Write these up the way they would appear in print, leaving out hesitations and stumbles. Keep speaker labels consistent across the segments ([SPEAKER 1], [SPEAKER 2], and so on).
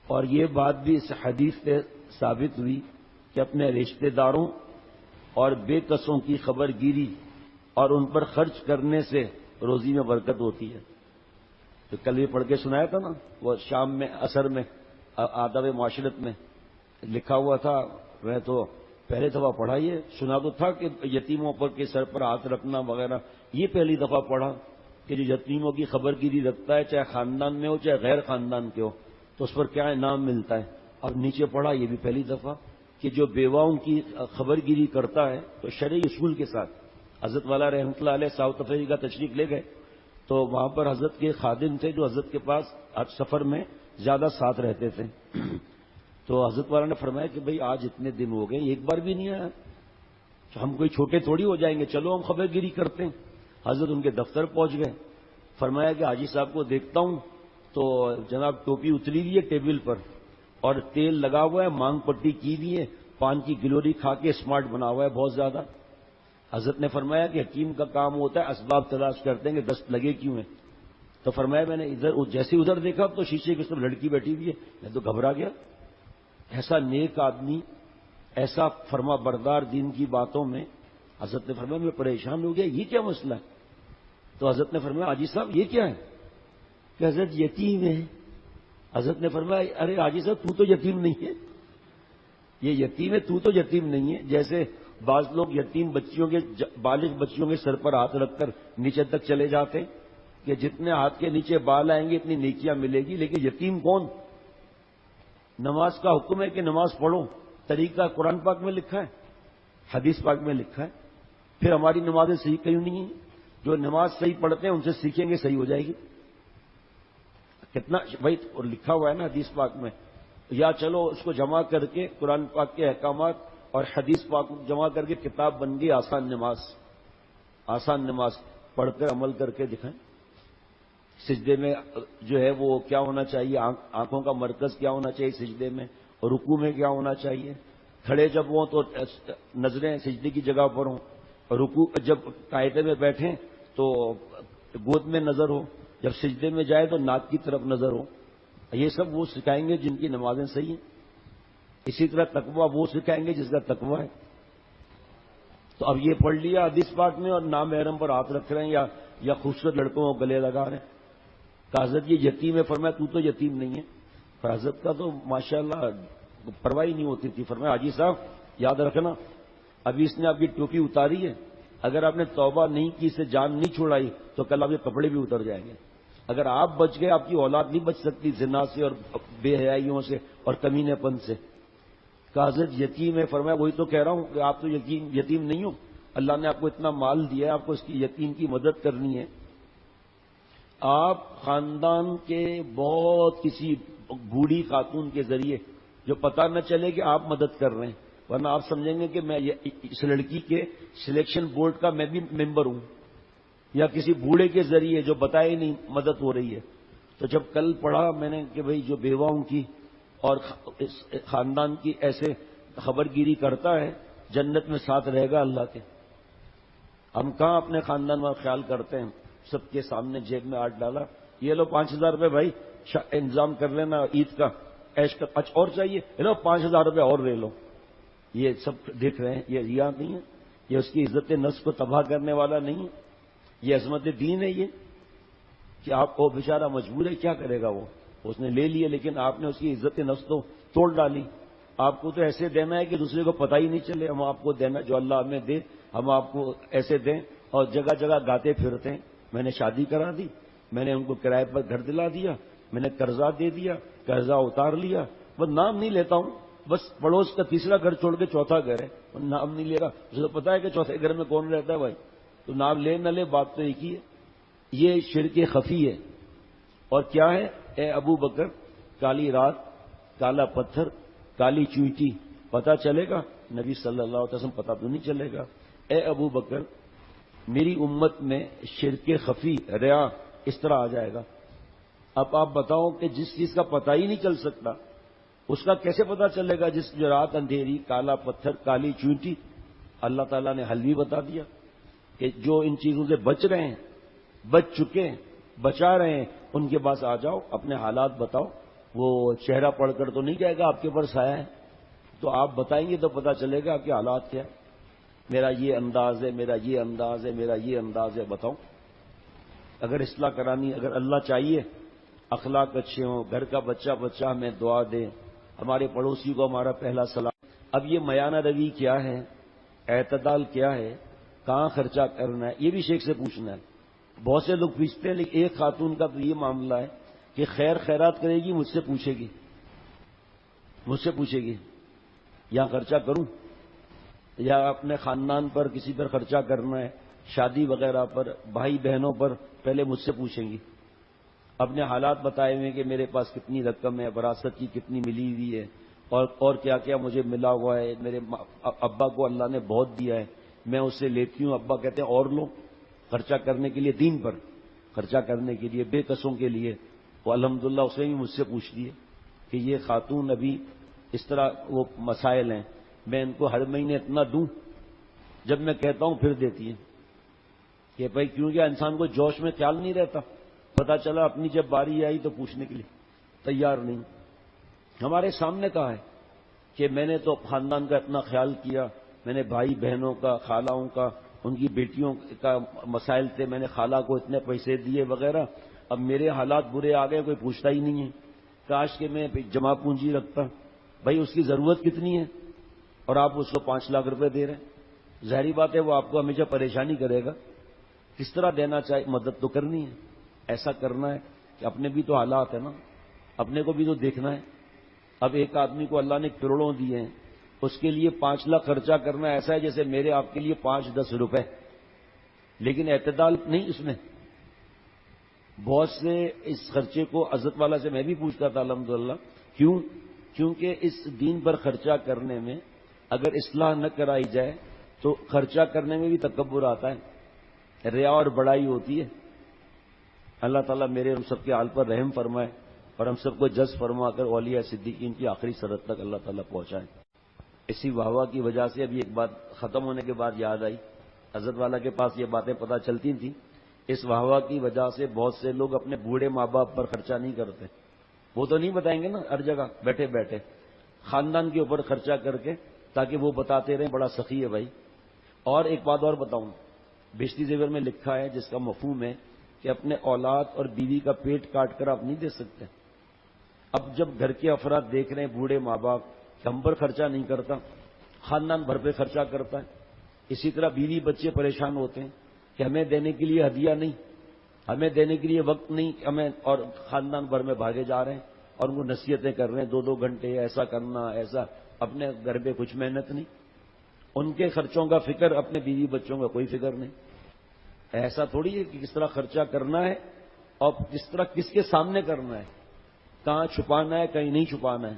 [SPEAKER 1] اور یہ بات بھی اس حدیث سے ثابت ہوئی کہ اپنے رشتہ داروں اور بے کسوں کی خبر گیری اور ان پر خرچ کرنے سے روزی میں برکت ہوتی ہے. تو کل یہ پڑھ کے سنایا تھا نا، وہ شام میں عصر میں آداب معاشرت میں لکھا ہوا تھا. میں تو پہلے دفعہ پڑھا، یہ سنا تو تھا کہ یتیموں پر کے سر پر ہاتھ رکھنا وغیرہ، یہ پہلی دفعہ پڑھا کہ جو یتیموں کی خبر گیری رکھتا ہے، چاہے خاندان میں ہو چاہے غیر خاندان کے ہو، تو اس پر کیا انعام ملتا ہے. اور نیچے پڑھا یہ بھی پہلی دفعہ کہ جو بیواؤں کی خبر گیری کرتا ہے تو شرعی اصول کے ساتھ. حضرت والا رحمۃ اللہ علیہ ساؤتھ افریقہ تشریف لے گئے تو وہاں پر حضرت کے خادم تھے جو حضرت کے پاس سفر میں زیادہ ساتھ رہتے تھے. تو حضرت والا نے فرمایا کہ بھئی آج اتنے دن ہو گئے ایک بار بھی نہیں آیا، ہم کوئی چھوٹے تھوڑی ہو جائیں گے، چلو ہم خبر گیری کرتے ہیں. حضرت ان کے دفتر پہنچ گئے. فرمایا کہ حاجی صاحب کو دیکھتا ہوں تو جناب ٹوپی اتری ہوئی ہے ٹیبل پر اور تیل لگا ہوا ہے، مانگ پٹی کی ہوئی ہے، پان کی گلوری کھا کے اسمارٹ بنا ہوا ہے بہت زیادہ. حضرت نے فرمایا کہ حکیم کا کام ہوتا ہے اسباب تلاش کرتے ہیں کہ دست لگے کیوں ہیں. تو فرمایا میں نے جیسے ادھر دیکھا تو شیشے کی طرف لڑکی بیٹھی ہوئی ہے، میں تو گھبرا گیا. ایسا نیک آدمی، ایسا فرما بردار دین کی باتوں میں. حضرت نے فرمایا میں پریشان ہو گیا، یہ کیا مسئلہ ہے؟ تو حضرت نے فرمایا حاجی صاحب یہ کیا ہے؟ کہ حضرت یتیم ہے. حضرت نے فرمایا ارے حاجی صاحب تو یتیم نہیں ہے، یہ یتیم ہے، تو یتیم نہیں ہے. جیسے بعض لوگ یتیم بچیوں کے بالغ بچیوں کے سر پر ہاتھ رکھ کر نیچے تک چلے جاتے ہیں کہ جتنے ہاتھ کے نیچے بال آئیں گے اتنی نیکیاں ملے گی. لیکن یتیم کون؟ نماز کا حکم ہے کہ نماز پڑھو، طریقہ قرآن پاک میں لکھا ہے، حدیث پاک میں لکھا ہے. پھر ہماری نمازیں صحیح کیوں نہیں ہیں؟ جو نماز صحیح پڑھتے ہیں ان سے سیکھیں گے صحیح ہو جائے گی. کتنا بھائی اور لکھا ہوا ہے نا حدیث پاک میں. یا چلو اس کو جمع کر کے قرآن پاک کے احکامات اور حدیث پاک جمع کر کے کتاب بن گئی آسان نماز. آسان نماز پڑھ کر عمل کر کے دکھائیں. سجدے میں جو ہے وہ کیا ہونا چاہیے، آنکھوں کا مرکز کیا ہونا چاہیے سجدے میں، اور رکوع میں کیا ہونا چاہیے. کھڑے جب ہوں تو نظریں سجدے کی جگہ پر ہوں، اور رکوع جب قاعدے میں بیٹھیں تو گود میں نظر ہو، جب سجدے میں جائے تو ناک کی طرف نظر ہو. یہ سب وہ سکھائیں گے جن کی نمازیں صحیح ہیں. اسی طرح تقویٰ وہ سکھائیں گے جس کا تقویٰ ہے. تو اب یہ پڑھ لیا حدیث پاک میں اور نامحرم پر ہاتھ رکھ رہے ہیں یا خوبصورت لڑکوں کو گلے لگا رہے ہیں. حضرت یہ یتیم ہے، فرمایا تو یتیم نہیں ہے. پر حضرت کا تو ماشاءاللہ پرواہ نہیں ہوتی تھی. فرمایا حاجی صاحب یاد رکھنا ابھی اس نے آپ کی ٹوپی اتاری ہے، اگر آپ نے توبہ نہیں کی، اسے جان نہیں چھوڑائی تو کل آپ کے کپڑے بھی اتر جائیں گے. اگر آپ بچ گئے آپ کی اولاد نہیں بچ سکتی زنا سے اور بے حیائیوں سے اور کمینے پن سے. کہ حضرت یتیم ہے. فرمایا وہی تو کہہ رہا ہوں کہ آپ تو یتیم نہیں ہو، اللہ نے آپ کو اتنا مال دیا ہے، آپ کو اس کی یتیم کی مدد کرنی ہے. آپ خاندان کے بہت کسی بوڑھی خاتون کے ذریعے جو پتہ نہ چلے کہ آپ مدد کر رہے ہیں، ورنہ آپ سمجھیں گے کہ میں اس لڑکی کے سلیکشن بورڈ کا میں بھی ممبر ہوں، یا کسی بوڑھے کے ذریعے جو بتائے نہیں مدد ہو رہی ہے. تو جب کل پڑھا میں نے کہ بھئی جو بیواؤں کی اور خاندان کی ایسے خبر گیری کرتا ہے جنت میں ساتھ رہے گا اللہ کے. ہم کہاں اپنے خاندان کا خیال کرتے ہیں؟ سب کے سامنے جیب میں ہاتھ ڈالا، یہ لو 5,000 روپے بھائی انتظام کر لینا عید کا، ایش کا کچھ اور چاہیے لو 5,000 روپے اور لے لو. یہ سب دیکھ رہے ہیں. یہ ریا نہیں ہے، یہ اس کی عزت نفس کو تباہ کرنے والا نہیں ہے، یہ عظمت دین ہے. یہ کہ آپ کو بیچارہ مجبور ہے، کیا کرے گا وہ، اس نے لے لیے لیکن آپ نے اس کی عزت نفس تو توڑ ڈالی. آپ کو تو ایسے دینا ہے کہ دوسرے کو پتہ ہی نہیں چلے. ہم آپ کو دینا جو اللہ ہمیں دے ہم آپ کو ایسے دیں. اور جگہ جگہ گاتے پھرتے ہیں میں نے شادی کرا دی، میں نے ان کو کرائے پر گھر دلا دیا، میں نے قرضہ دے دیا، قرضہ اتار لیا. بس نام نہیں لیتا ہوں، بس پڑوس کا تیسرا گھر چھوڑ کے چوتھا گھر ہے، نام نہیں لے رہا. اسے تو پتا ہے کہ چوتھے گھر میں کون رہتا ہے بھائی، تو نام لے نہ لے بات تو ایک ہی ہے. یہ شرک خفی ہے. اور کیا ہے؟ اے ابو بکر کالی رات، کالا پتھر، کالی چوٹی پتہ چلے گا؟ نبی صلی اللہ علیہ وسلم پتہ تو نہیں چلے گا. اے ابو بکر میری امت میں شرک خفی ریا اس طرح آ جائے گا. اب آپ بتاؤ کہ جس چیز کا پتہ ہی نہیں چل سکتا اس کا کیسے پتہ چلے گا؟ جس جو رات اندھیری، کالا پتھر، کالی چونٹی، اللہ تعالیٰ نے حل بھی بتا دیا کہ جو ان چیزوں سے بچ رہے ہیں، بچ چکے ہیں، بچا رہے ہیں، ان کے پاس آ جاؤ، اپنے حالات بتاؤ. وہ چہرہ پڑھ کر تو نہیں جائے گا آپ کے اوپر سایہ ہے، تو آپ بتائیں گے تو پتہ چلے گا آپ کے حالات کیا. میرا یہ انداز ہے، میرا یہ انداز ہے، میرا یہ انداز ہے، بتاؤں. اگر اصلاح کرانی، اگر اللہ چاہیے اخلاق اچھے ہوں، گھر کا بچہ ہمیں دعا دے، ہمارے پڑوسی کو ہمارا پہلا سلام. اب یہ میانہ روی کیا ہے، اعتدال کیا ہے، کہاں خرچہ کرنا ہے، یہ بھی شیخ سے پوچھنا ہے. بہت سے لوگ پوچھتے ہیں، لیکن ایک خاتون کا تو یہ معاملہ ہے کہ خیر خیرات کرے گی، مجھ سے پوچھے گی یہاں خرچہ کروں یا اپنے خاندان پر کسی پر خرچہ کرنا ہے، شادی وغیرہ پر، بھائی بہنوں پر، پہلے مجھ سے پوچھیں گی. اپنے حالات بتائے ہوئے کہ میرے پاس کتنی رقم ہے، وراثت کی کتنی ملی ہوئی ہے، اور کیا کیا مجھے ملا ہوا ہے. میرے ابا کو اللہ نے بہت دیا ہے، میں اس سے لیتی ہوں. ابا کہتے ہیں اور لو، خرچہ کرنے کے لیے، دین پر خرچہ کرنے کے لیے، بے کسوں کے لیے. وہ الحمدللہ اس نے بھی مجھ سے پوچھ لیے کہ یہ خاتون ابھی اس طرح وہ مسائل ہیں، میں ان کو ہر مہینے اتنا دوں. جب میں کہتا ہوں پھر دیتی ہے کہ بھائی کیونکہ انسان کو جوش میں خیال نہیں رہتا، پتا چلا اپنی جب باری آئی تو پوچھنے کے لیے تیار نہیں. ہمارے سامنے کہا ہے کہ میں نے تو خاندان کا اتنا خیال کیا، میں نے بھائی بہنوں کا، خالہوں کا، ان کی بیٹیوں کا مسائل تھے، میں نے خالہ کو اتنے پیسے دیے وغیرہ. اب میرے حالات برے آ گئے، کوئی پوچھتا ہی نہیں ہے. کاش کہ میں جمع پونجی رکھتا. بھائی اس کی ضرورت کتنی ہے اور آپ اس کو 5 لاکھ روپے دے رہے ہیں. ظاہری بات ہے وہ آپ کو ہمیشہ پریشانی کرے گا. کس طرح دینا چاہیے، مدد تو کرنی ہے. ایسا کرنا ہے کہ اپنے بھی تو حالات ہیں نا، اپنے کو بھی تو دیکھنا ہے. اب ایک آدمی کو اللہ نے کروڑوں دیے ہیں، اس کے لیے 5 لاکھ خرچہ کرنا ایسا ہے جیسے میرے آپ کے لیے 5-10 روپے. لیکن اعتدال نہیں اس میں. بہت سے اس خرچے کو عزت والا سے میں بھی پوچھتا تھا الحمدللہ. کیونکہ اس دین پر خرچہ کرنے میں اگر اصلاح نہ کرائی جائے تو خرچہ کرنے میں بھی تکبر آتا ہے، ریا اور بڑائی ہوتی ہے. اللہ تعالیٰ میرے ہم سب کے حال پر رحم فرمائے اور ہم سب کو جذب فرما کر اولیاء صدیقین کی آخری سرحد تک اللہ تعالیٰ پہنچائے. اسی واہ کی وجہ سے ابھی ایک بات ختم ہونے کے بعد یاد آئی. حضرت والا کے پاس یہ باتیں پتہ چلتی تھیں. اس واہ کی وجہ سے بہت سے لوگ اپنے بوڑھے ماں باپ پر خرچہ نہیں کرتے. وہ تو نہیں بتائیں گے نا ہر جگہ بیٹھے بیٹھے، خاندان کے اوپر خرچہ کر کے، تاکہ وہ بتاتے رہیں بڑا سخی ہے بھائی. اور ایک بات اور بتاؤں، بیشتی زیور میں لکھا ہے جس کا مفہوم ہے کہ اپنے اولاد اور بیوی کا پیٹ کاٹ کر آپ نہیں دے سکتے. اب جب گھر کے افراد دیکھ رہے ہیں بوڑھے ماں باپ کہ ہم پر خرچہ نہیں کرتا، خاندان بھر پہ خرچہ کرتا ہے، اسی طرح بیوی بچے پریشان ہوتے ہیں کہ ہمیں دینے کے لیے ہدیہ نہیں، ہمیں دینے کے لیے وقت نہیں، ہمیں، اور خاندان بھر میں بھاگے جا رہے ہیں اور ان کو نصیحتیں کر رہے ہیں 2-2 گھنٹے ایسا کرنا، ایسا. اپنے گھر پہ کچھ محنت نہیں، ان کے خرچوں کا فکر، اپنے بیوی بچوں کا کوئی فکر نہیں. ایسا تھوڑی ہے کہ کس طرح خرچہ کرنا ہے اور کس طرح کس کے سامنے کرنا ہے، کہاں چھپانا ہے کہیں نہیں چھپانا ہے.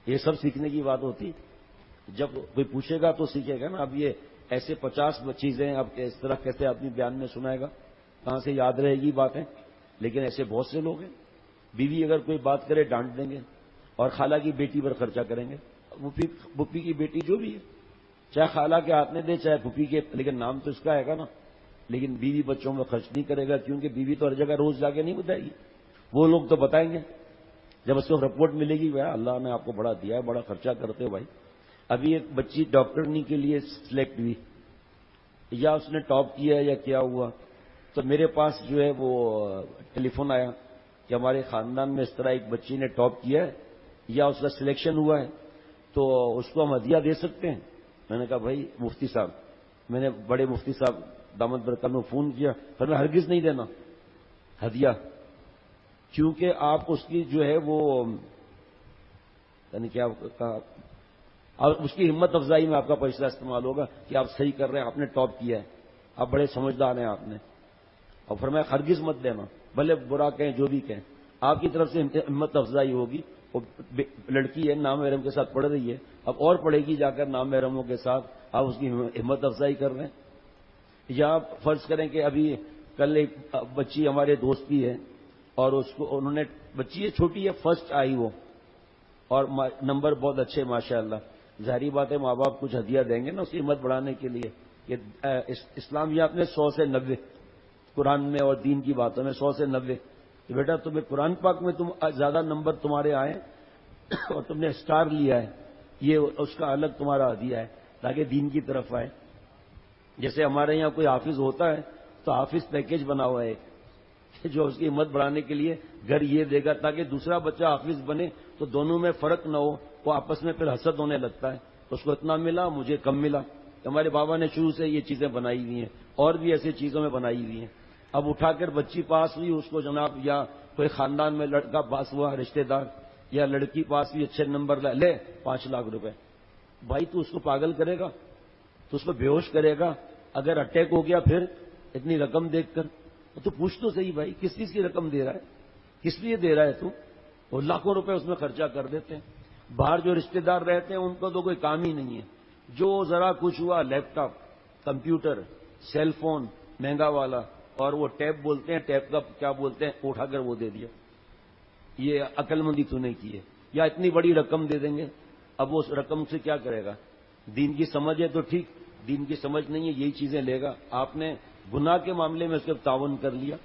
[SPEAKER 1] یہ سب سیکھنے کی بات ہوتی. جب کوئی پوچھے گا تو سیکھے گا نا. اب یہ ایسے 50 چیزیں اب اس طرح کیسے آدمی بیان میں سنائے گا، کہاں سے یاد رہے گی باتیں. لیکن ایسے بہت سے لوگ ہیں، بیوی اگر کوئی بات کرے ڈانٹ دیں گے اور خالہ کی بیٹی پر خرچہ کریں گے. پھوپھی کی بیٹی جو بھی ہے، چاہے خالہ کے ہاتھ میں دے چاہے پھوپھی کے، لیکن نام تو اس کا ہے گا نا. لیکن بیوی بچوں میں خرچ نہیں کرے گا، کیونکہ بیوی تو ہر جگہ روز جا کے نہیں بتائے گی. وہ لوگ تو بتائیں گے جب اس کو رپورٹ ملے گی، بھائی اللہ نے آپ کو بڑا دیا ہے، بڑا خرچہ کرتے ہو بھائی. ابھی ایک بچی ڈاکٹرنی کے لیے سلیکٹ ہوئی، یا اس نے ٹاپ کیا یا کیا ہوا، تو میرے پاس جو ہے وہ ٹیلی فون آیا کہ ہمارے خاندان میں اس طرح ایک بچی نے ٹاپ کیا ہے یا اس کا سلیکشن ہوا ہے، تو اس کو ہم ہدیہ دے سکتے ہیں. میں نے کہا بھائی مفتی صاحب، میں نے بڑے مفتی صاحب دامت برکات میں فون کیا، پھر میں ہرگز نہیں دینا ہدیہ، کیونکہ آپ اس کی جو ہے وہ یعنی کیا کہا، اور اس کی ہمت افزائی میں آپ کا پیسہ استعمال ہوگا کہ آپ صحیح کر رہے ہیں، آپ نے ٹاپ کیا ہے، آپ بڑے سمجھدار ہیں آپ نے. اور فرمایا ہرگز مت دینا، بھلے برا کہیں جو بھی کہیں، آپ کی طرف سے ہمت افزائی ہوگی. وہ لڑکی ہے نام محرم کے ساتھ پڑھ رہی ہے، اب اور پڑھے گی جا کر نام محرموں کے ساتھ، آپ اس کی ہمت افزائی کر رہے ہیں. یا فرض کریں کہ ابھی کل ایک بچی ہمارے دوست کی ہے اور اس کو انہوں نے، بچی ہے چھوٹی ہے، فرسٹ آئی وہ، اور نمبر بہت اچھے ماشاء اللہ. ظاہری بات ہے ماں باپ کچھ ہدیہ دیں گے نا اس کی ہمت بڑھانے کے لیے. کہ اسلامیات میں 100 سے 90، قرآن میں اور دین کی باتوں میں 100 سے 90. کہ بیٹا تمہیں قرآن پاک میں زیادہ نمبر تمہارے آئے اور تم نے اسٹار لیا ہے، یہ اس کا الگ تمہارا ہدیہ ہے تاکہ دین کی طرف آئے۔ جیسے ہمارے یہاں کوئی حافظ ہوتا ہے تو حافظ پیکیج بنا ہوا ہے جو اس کی ہمت بڑھانے کے لیے گھر یہ دے گا تاکہ دوسرا بچہ حافظ بنے تو دونوں میں فرق نہ ہو، وہ آپس میں پھر حسد ہونے لگتا ہے، اس کو اتنا ملا مجھے کم ملا۔ ہمارے بابا نے شروع سے یہ چیزیں بنائی ہوئی ہیں اور بھی ایسی چیزوں میں بنائی ہوئی ہیں۔ اب اٹھا کر بچی پاس ہوئی، اس کو جناب یا کوئی خاندان میں لڑکا پاس ہوا رشتہ دار یا لڑکی پاس ہوئی اچھے نمبر لے 5 لاکھ روپے۔ بھائی تو اس کو پاگل کرے گا، تو اس کو بے ہوش کرے گا، اگر اٹیک ہو گیا پھر اتنی رقم دیکھ کر تو پوچھ تو صحیح بھائی کس چیز کی رقم دے رہا ہے، کس لیے دے رہا ہے تو؟ وہ لاکھوں روپے اس میں خرچہ کر دیتے ہیں۔ باہر جو رشتہ دار رہتے ہیں ان کو تو کوئی کام ہی نہیں ہے، جو ذرا کچھ ہوا لیپ ٹاپ، کمپیوٹر، سیل فون مہنگا والا، اور وہ ٹیپ بولتے ہیں، ٹیپ کا کیا بولتے ہیں، اٹھا کر وہ دے دیا، یہ عقل مندی تو نہیں کی ہے، یا اتنی بڑی رقم دے دیں گے۔ اب وہ رقم سے کیا کرے گا؟ دین کی سمجھ ہے تو ٹھیک، دین کی سمجھ نہیں ہے یہی چیزیں لے گا۔ آپ نے گناہ کے معاملے میں اس کے تعاون کر لیا،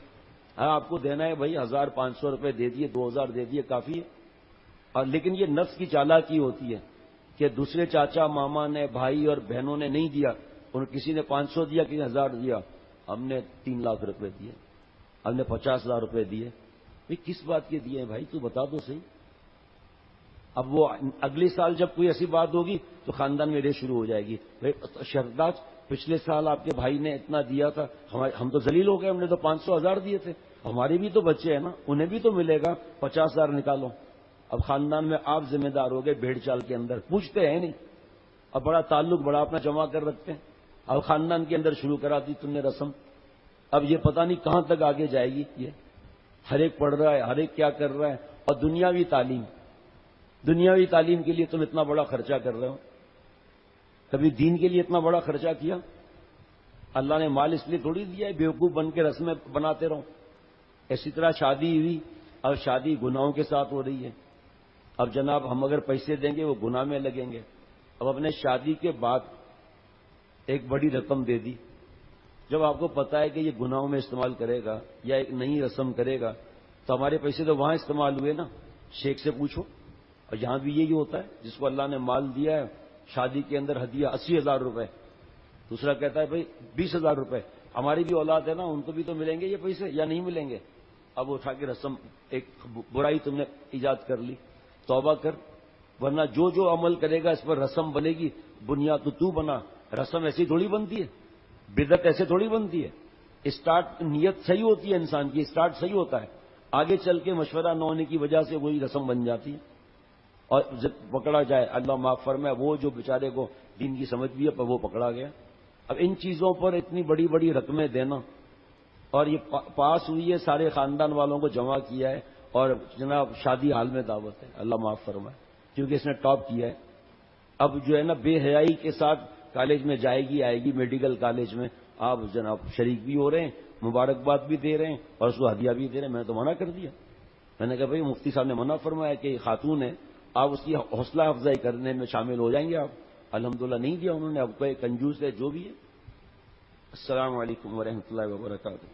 [SPEAKER 1] ہاں آپ کو دینا ہے بھائی 1500 روپے دے دیے، 2000 دے دیے، کافی ہے۔ اور لیکن یہ نفس کی چالاکی ہوتی ہے کہ دوسرے چاچا ماما نے، بھائی اور بہنوں نے نہیں دیا، اور کسی نے 500 دیا، کسی نے 1000 دیا، ہم نے 3 لاکھ روپے دیے، ہم نے 50,000 روپے دیے۔ بھائی کس بات کے دیے ہیں بھائی، تو بتا دو صحیح۔ اب وہ اگلے سال جب کوئی ایسی بات ہوگی تو خاندان میں ریس شروع ہو جائے گی، شرداج پچھلے سال آپ کے بھائی نے اتنا دیا تھا، ہم تو ذلیل ہو گئے، ہم نے تو 500 1000 دیے تھے، ہمارے بھی تو بچے ہیں نا، انہیں بھی تو ملے گا، 50,000 نکالو۔ اب خاندان میں آپ ذمہ دار ہو گئے، بھیڑ چال کے اندر پوچھتے ہیں نہیں، اب بڑا تعلق بڑا اپنا جمع کر رکھتے ہیں، اب خاندان کے اندر شروع کرا دی تم نے رسم۔ اب یہ پتہ نہیں کہاں تک آگے جائے گی، یہ ہر ایک پڑھ رہا ہے، ہر ایک کیا کر رہا ہے، اور دنیاوی تعلیم کے لیے تم اتنا بڑا خرچہ کر رہے ہو، کبھی دین کے لیے اتنا بڑا خرچہ کیا؟ اللہ نے مال اس لیے تھوڑی دیا ہے بیوقوف بن کے رسمیں بناتے رہو۔ اسی طرح شادی ہوئی، اب شادی گناہوں کے ساتھ ہو رہی ہے، اب جناب ہم اگر پیسے دیں گے وہ گناہ میں لگیں گے۔ اب اپنے شادی کے بعد ایک بڑی رقم دے دی، جب آپ کو پتا ہے کہ یہ گناہوں میں استعمال کرے گا یا ایک نئی رسم کرے گا تو ہمارے پیسے تو وہاں استعمال ہوئے نا، شیخ سے پوچھو۔ اور یہاں بھی یہی ہوتا ہے، جس کو اللہ نے مال دیا ہے شادی کے اندر ہدیہ 80,000 روپے، دوسرا کہتا ہے بھائی 20,000 روپے، ہماری بھی اولاد ہے نا، ان کو بھی تو ملیں گے یہ پیسے یا نہیں ملیں گے؟ اب اٹھا کے رسم، ایک برائی تم نے ایجاد کر لی، توبہ کر، ورنہ جو جو عمل کرے گا اس پر رسم بنے گی، بنیاد تو بنا، رسم ایسی تھوڑی بنتی ہے، بدعت ایسے تھوڑی بنتی ہے۔ اسٹارٹ نیت صحیح ہوتی ہے انسان کی، اسٹارٹ صحیح ہوتا ہے، آگے چل کے مشورہ نہ ہونے کی وجہ سے وہی رسم بن جاتی ہے، اور جب پکڑا جائے اللہ معاف فرمائے، وہ جو بیچارے کو دین کی سمجھ بھی ہے پر وہ پکڑا گیا۔ اب ان چیزوں پر اتنی بڑی بڑی رقمیں دینا، اور یہ پاس ہوئی ہے، سارے خاندان والوں کو جمع کیا ہے، اور جناب شادی حال میں دعوت ہے، اللہ معاف فرمائے، کیونکہ اس نے ٹاپ کیا ہے۔ اب جو ہے نا بے حیائی کے ساتھ کالج میں جائے گی آئے گی، میڈیکل کالج میں آپ جناب شریک بھی ہو رہے ہیں، مبارکباد بھی دے رہے ہیں اور اس کو ہدیہ بھی دے رہے ہیں۔ میں تو منع کر دیا، میں نے کہا بھائی مفتی صاحب نے منع فرمایا کہ خاتون ہے، آپ اس کی حوصلہ افزائی کرنے میں شامل ہو جائیں گے آپ۔ الحمدللہ نہیں دیا انہوں نے، اب کوئی کنجوس ہے جو بھی ہے۔ السلام علیکم ورحمۃ اللہ وبرکاتہ۔